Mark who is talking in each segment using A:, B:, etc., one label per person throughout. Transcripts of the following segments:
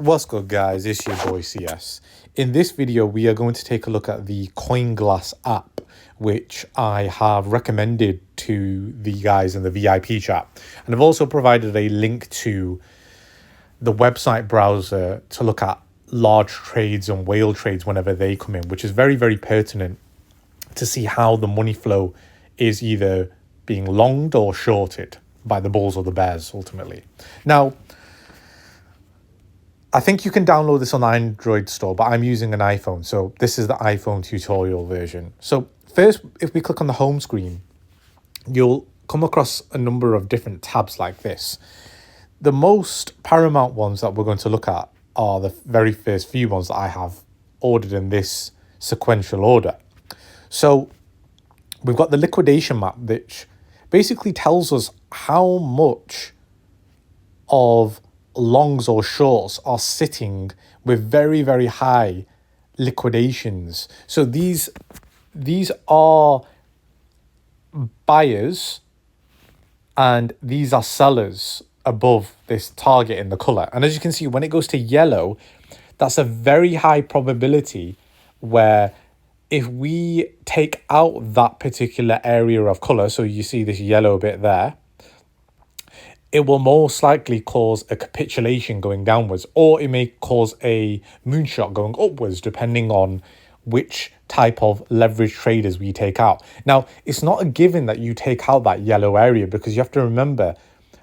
A: What's good, guys? It's your boy CS. In this video, we are going to take a look at the COINGLASS app, which I have recommended to the guys in the VIP chat. And I've also provided a link to the website browser to look at large trades and whale trades whenever they come in, which is very, very pertinent to see how the money flow is either being longed or shorted by the bulls or the bears, ultimately. Now, I think you can download this on the Android store, but I'm using an iPhone. So this is the iPhone tutorial version. So first, if we click on the home screen, you'll come across a number of different tabs like this. The most paramount ones that we're going to look at are the very first few ones that I have ordered in this sequential order. So we've got the liquidation map, which basically tells us how much of longs or shorts are sitting with very, very high liquidations. So these are buyers and these are sellers above this target in the color. And as you can see, when it goes to yellow, that's a very high probability where if we take out that particular area of color, so you see this yellow bit there, it will most likely cause a capitulation going downwards, or it may cause a moonshot going upwards, depending on which type of leverage traders we take out. Now, it's not a given that you take out that yellow area, because you have to remember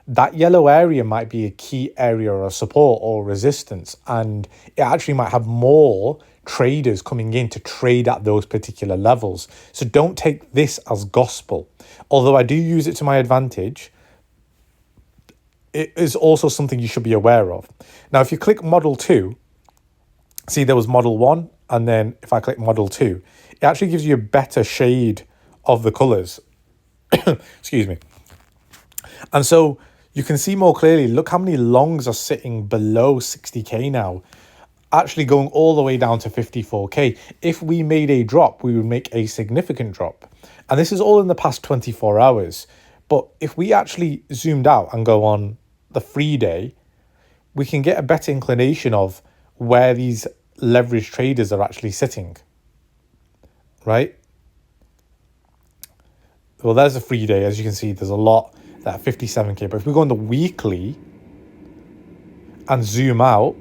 A: that yellow area might be a key area of support or resistance, and it actually might have more traders coming in to trade at those particular levels. So don't take this as gospel. Although I do use it to my advantage, it is also something you should be aware of. Now, if you click model 2, see there was model 1, and then if I click model 2, it actually gives you a better shade of the colors. Excuse me. And so you can see more clearly, look how many longs are sitting below 60k now, actually going all the way down to 54k. If we made a drop, we would make a significant drop. And this is all in the past 24 hours. But if we actually zoomed out and go on the free day, we can get a better inclination of where these leverage traders are actually sitting, right? Well, there's a free day. As you can see, there's a lot, that 57k. But if we go on the weekly and zoom out,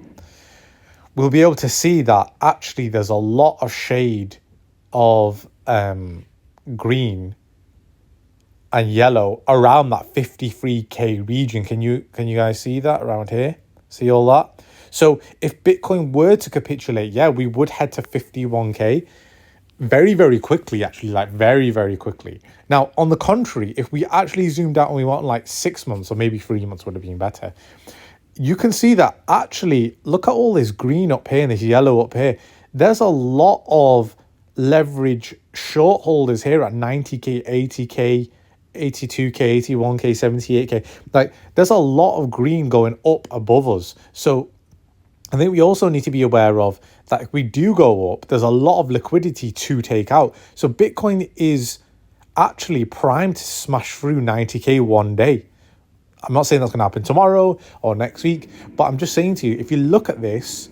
A: we'll be able to see that actually there's a lot of shade of green and yellow around that 53k region. Can you guys see that around here? See all that? So if Bitcoin were to capitulate, yeah, we would head to 51k very, very quickly, actually, like very, very quickly. Now, on the contrary, if we actually zoomed out and we want like 6 months or maybe 3 months would have been better, you can see that actually, look at all this green up here and this yellow up here. There's a lot of leverage short holders here at 90k, 80k, 82k, 81k, 78k. Like, there's a lot of green going up above us. So I think we also need to be aware of that if we do go up, there's a lot of liquidity to take out. So Bitcoin is actually primed to smash through 90k one day. I'm not saying that's going to happen tomorrow or next week, but I'm just saying to you, if you look at this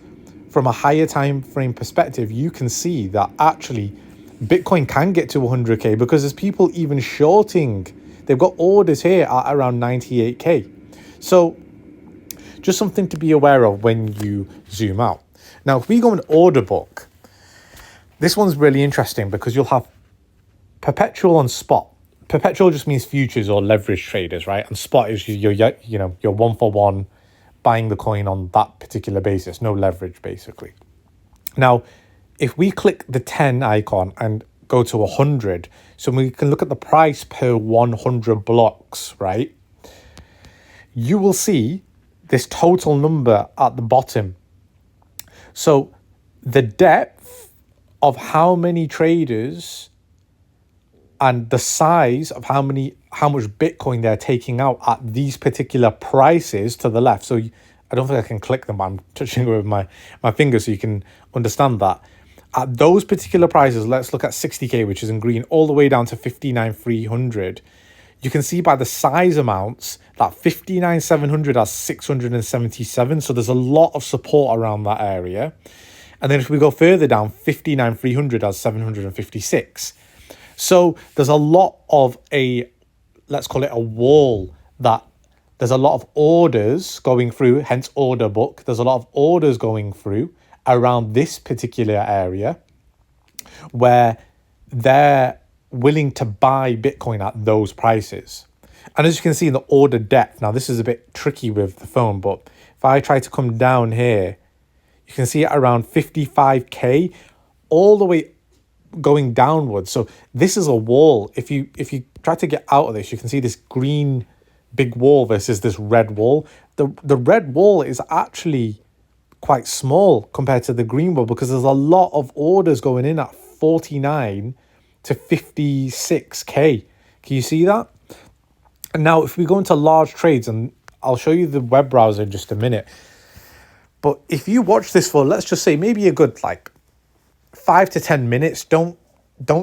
A: from a higher time frame perspective, you can see that actually Bitcoin can get to 100k because there's people even shorting. They've got orders here at around 98k. So just something to be aware of when you zoom out. Now, if we go in order book, this one's really interesting because you'll have perpetual and spot. Perpetual just means futures or leverage traders, right? And spot is your one for one buying the coin on that particular basis, no leverage basically. Now, if we click the 10 icon and go to 100, so we can look at the price per 100 blocks, right? You will see this total number at the bottom. So the depth of how many traders and the size of how much Bitcoin they're taking out at these particular prices to the left. So I don't think I can click them, but I'm touching it with my finger so you can understand that. At those particular prices, let's look at 60k, which is in green, all the way down to 59,300. you can see by the size amounts that 59,700 has 677. So there's a lot of support around that area. And then if we go further down, 59,300 has 756. So there's a lot of let's call it a wall, that there's a lot of orders going through, hence order book. There's a lot of orders going through around this particular area where they're willing to buy Bitcoin at those prices. And as you can see in the order depth, now this is a bit tricky with the phone, but if I try to come down here, you can see it around 55K all the way going downwards. So this is a wall. If you try to get out of this, you can see this green big wall versus this red wall. The red wall is actually quite small compared to the green wall, because there's a lot of orders going in at 49 to 56K. Can you see that? And now if we go into large trades, and I'll show you the web browser in just a minute, but if you watch this for, let's just say, maybe a good like 5 to 10 minutes, don't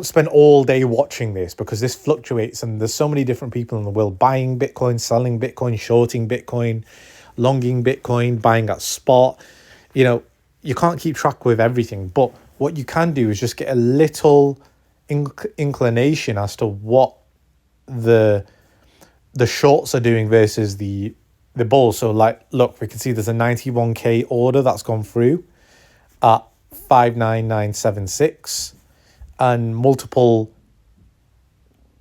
A: spend all day watching this, because this fluctuates and there's so many different people in the world buying Bitcoin, selling Bitcoin, shorting Bitcoin, longing Bitcoin, buying at spot. You know, you can't keep track with everything, but what you can do is just get a little inclination as to what the shorts are doing versus the bulls. So like, look, we can see there's a 91K order that's gone through at 59976, and multiple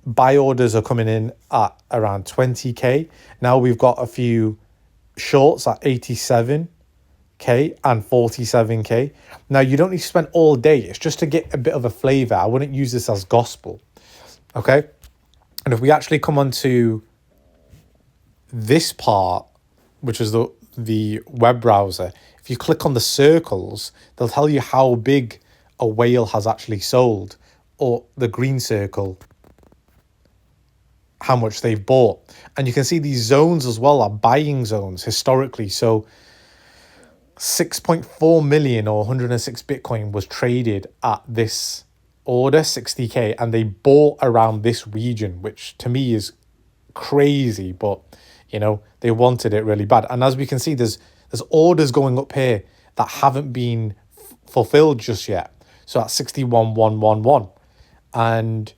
A: buy orders are coming in at around 20K. Now we've got a few shorts at 87K and 47K. Now you don't need to spend all day. It's just to get a bit of a flavor. I wouldn't use this as gospel. Okay. And if we actually come on to this part, which is the web browser, if you click on the circles, they'll tell you how big a whale has actually sold, or the green circle, how much they've bought. And you can see these zones as well are buying zones historically. So 6.4 million or 106 Bitcoin was traded at this order, 60K, and they bought around this region, which to me is crazy, but you know, they wanted it really bad. And as we can see, there's orders going up here that haven't been fulfilled just yet. So that's 61,111. And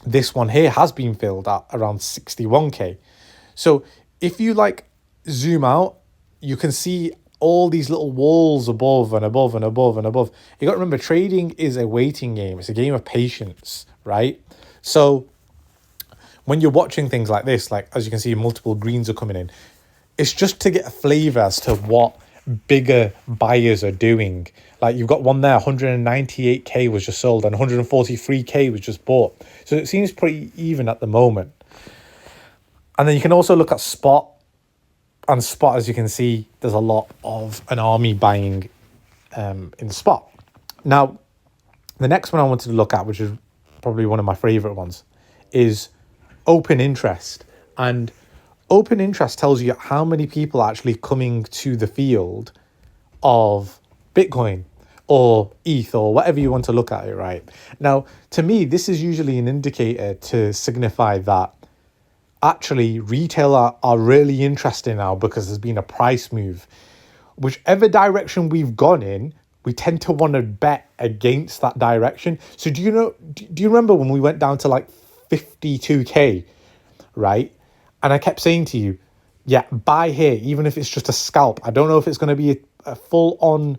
A: this one here has been filled at around 61K. So if you like zoom out, you can see all these little walls above and above and above and above. You got to remember, trading is a waiting game. It's a game of patience, right? So when you're watching things like this, like as you can see, multiple greens are coming in, it's just to get a flavor as to what bigger buyers are doing. Like you've got one there, 198K was just sold and 143K was just bought. So it seems pretty even at the moment. And then you can also look at spot. And spot, as you can see, there's a lot of an army buying in spot. Now, the next one I wanted to look at, which is probably one of my favorite ones, is open interest. And open interest tells you how many people are actually coming to the field of Bitcoin or ETH or whatever you want to look at it, right? Now, to me, this is usually an indicator to signify that actually retail are really interested now, because there's been a price move. Whichever direction we've gone in, we tend to want to bet against that direction. So do you remember when we went down to like 52K, right? And I kept saying to you, yeah, buy here, even if it's just a scalp. I don't know if it's going to be a full-on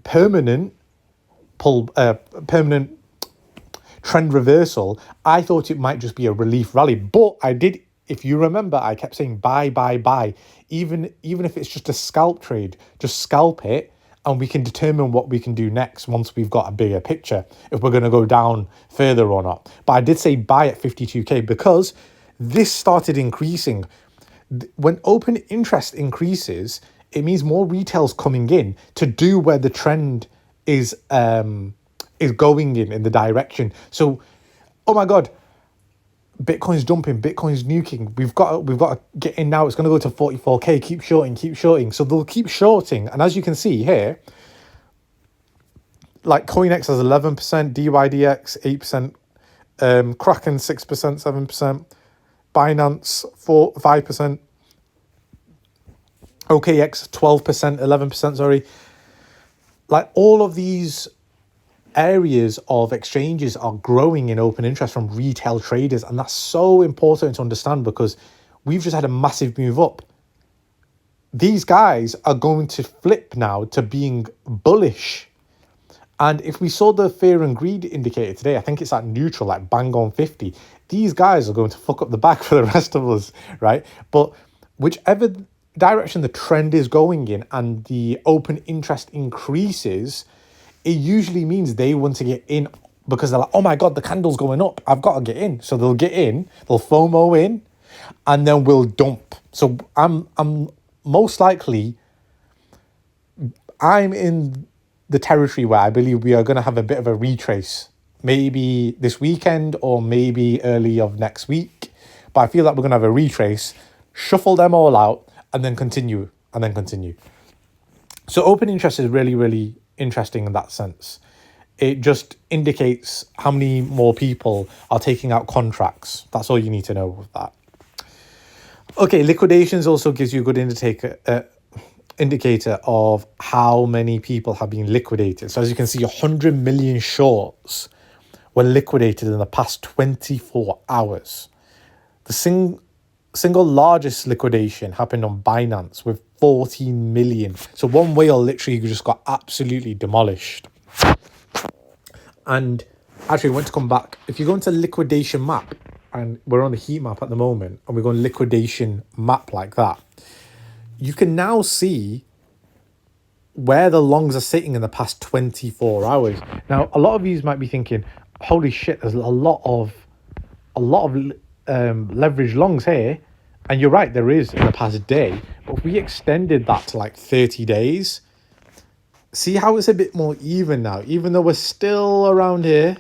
A: permanent trend reversal. I thought it might just be a relief rally, but I did. If you remember, I kept saying buy, buy, buy. Even if it's just a scalp trade, just scalp it, and we can determine what we can do next once we've got a bigger picture, if we're going to go down further or not. But I did say buy at 52K because this started increasing. When open interest increases, it means more retail's coming in to do where the trend is going in the direction. So, oh my God, Bitcoin's dumping, Bitcoin's nuking. We've got to get in now. It's going to go to 44K. Keep shorting. So they'll keep shorting. And as you can see here, like CoinEx has 11%, DYDX 8%, Kraken 6%, 7%, Binance 5%, OKX 12%, 11%, sorry. Like all of these areas of exchanges are growing in open interest from retail traders, and that's so important to understand because we've just had a massive move up. These guys are going to flip now to being bullish. And if we saw the fear and greed indicator today, I think it's at neutral, like bang on 50. These guys are going to fuck up the bag for the rest of us, right? But whichever direction the trend is going in and the open interest increases, it usually means they want to get in because they're like, oh my God, the candle's going up. I've got to get in. So they'll get in, they'll FOMO in, and then we'll dump. So I'm most likely, I'm in the territory where I believe we are going to have a bit of a retrace, maybe this weekend or maybe early of next week. But I feel like we're going to have a retrace, shuffle them all out, and then continue, So open interest is really, really interesting in that sense. It just indicates how many more people are taking out contracts. That's all you need to know with that. Okay, liquidations also gives you a good indicator of how many people have been liquidated. So as you can see, 100 million shorts were liquidated in the past 24 hours. The single largest liquidation happened on Binance with 14 million. So one whale literally just got absolutely demolished. And actually, I want to come back. If you go into liquidation map, and we're on the heat map at the moment, and we go on liquidation map like that, you can now see where the longs are sitting in the past 24 hours. Now, a lot of you might be thinking, holy shit, there's a lot of leverage longs here. And you're right, there is in the past day. But if we extended that to like 30 days, see how it's a bit more even now, even though we're still around here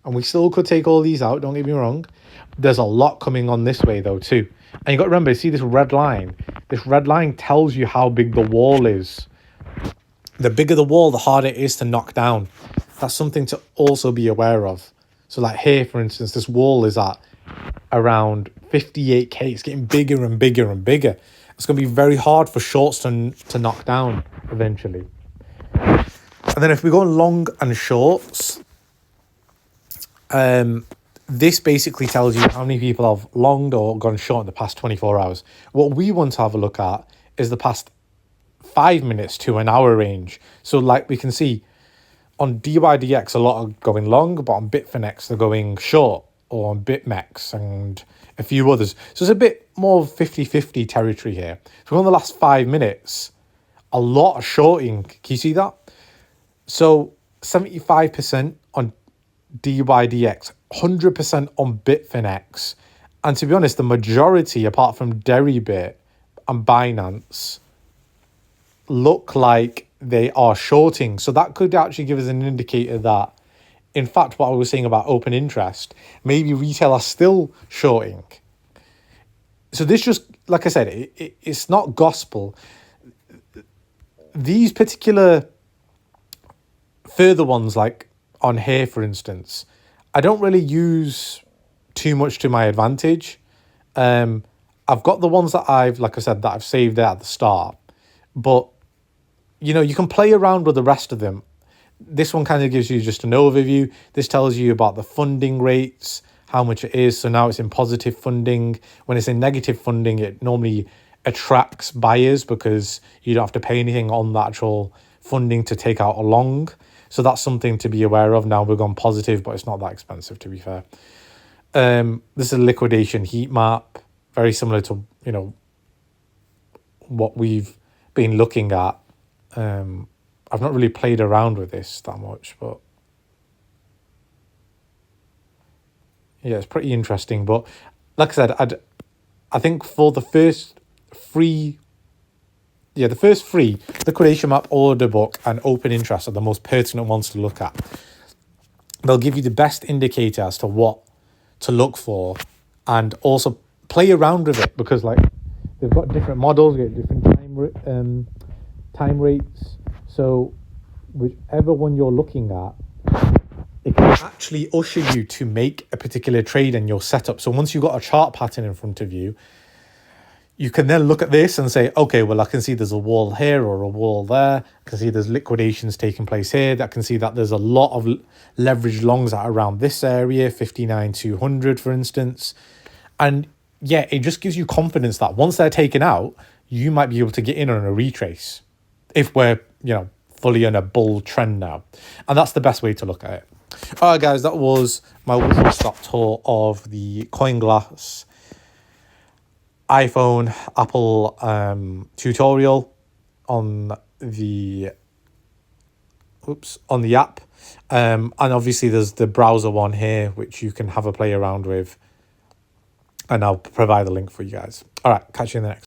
A: and we still could take all these out, don't get me wrong. There's a lot coming on this way though too. And you got to remember, see this red line? This red line tells you how big the wall is. The bigger the wall, the harder it is to knock down. That's something to also be aware of. So like here, for instance, this wall is at around 58k. It's getting bigger and bigger and bigger. It's going to be very hard for shorts to knock down eventually. And then if we go long and shorts, this basically tells you how many people have longed or gone short in the past 24 hours. What we want to have a look at is the past 5 minutes to an hour range. So like we can see on DYDX, a lot are going long, but on Bitfinex, they're going short, or on BitMEX and a few others. So it's a bit more 50-50 territory here. So in the last 5 minutes, a lot of shorting. Can you see that? So 75% on DYDX, 100% on Bitfinex. And to be honest, the majority, apart from Deribit and Binance, look like they are shorting. So that could actually give us an indicator that, in fact, what I was saying about open interest, maybe retail are still shorting. So this just, like I said, it's not gospel. These particular further ones, like on here, for instance, I don't really use too much to my advantage. I've got the ones that I've saved there at the start. But, you know, you can play around with the rest of them. This one kind of gives you just an overview. This tells you about the funding rates, how much it is. So now it's in positive funding. When it's in negative funding, it normally attracts buyers because you don't have to pay anything on the actual funding to take out a long. So that's something to be aware of. Now we're going positive, but it's not that expensive, to be fair. This is a liquidation heat map, very similar to, you know, what we've been looking at. I've not really played around with this that much, but yeah, it's pretty interesting. But like I said, I think for the first free liquidation map, order book, and open interest are the most pertinent ones to look at. They'll give you the best indicator as to what to look for, and also play around with it because like they've got different models, you get different time rates. So whichever one you're looking at, it can actually usher you to make a particular trade in your setup. So once you've got a chart pattern in front of you, you can then look at this and say, okay, well, I can see there's a wall here or a wall there. I can see there's liquidations taking place here. I can see that there's a lot of leveraged longs at around this area, 59,200, for instance. And yeah, it just gives you confidence that once they're taken out, you might be able to get in on a retrace if we're, fully on a bull trend now. And that's the best way to look at it. All right, guys, that was my whistle-stop tour of the COINGLASS iPhone Apple tutorial on the app. And obviously there's the browser one here, which you can have a play around with. And I'll provide the link for you guys. All right, catch you in the next.